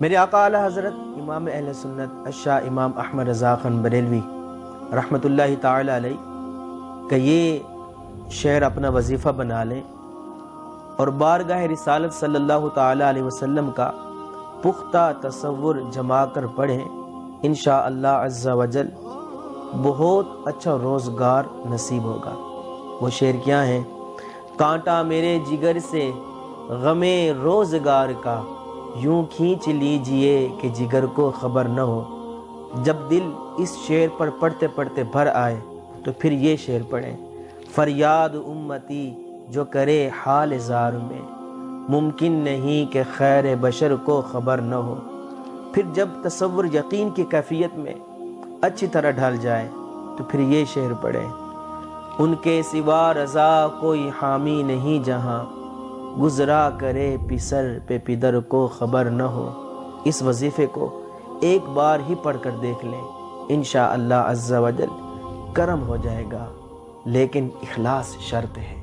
میرے آقا اعلیٰ حضرت امام اہل سنت الشاہ امام احمد رضا خان بریلوی رحمۃ اللہ تعالی علیہ کہ یہ شعر اپنا وظیفہ بنا لیں اور بارگاہ رسالت صلی اللہ تعالی علیہ وسلم کا پختہ تصور جما کر پڑھیں، انشاءاللہ عز و جل بہت اچھا روزگار نصیب ہوگا۔ وہ شعر کیا ہیں؟ کانٹا میرے جگر سے غم روزگار کا، یوں کھینچ لیجئے کہ جگر کو خبر نہ ہو۔ جب دل اس شعر پر پڑھتے پڑھتے بھر آئے تو پھر یہ شعر پڑھیں، فریاد امتی جو کرے حال زار میں، ممکن نہیں کہ خیر بشر کو خبر نہ ہو۔ پھر جب تصور یقین کی کیفیت میں اچھی طرح ڈھل جائے تو پھر یہ شعر پڑھیں، ان کے سوا رضا کوئی حامی نہیں جہاں، گزرا کرے پسر پہ پدر کو خبر نہ ہو۔ اس وظیفے کو ایک بار ہی پڑھ کر دیکھ لیں، انشاءاللہ عز و جل کرم ہو جائے گا، لیکن اخلاص شرط ہے۔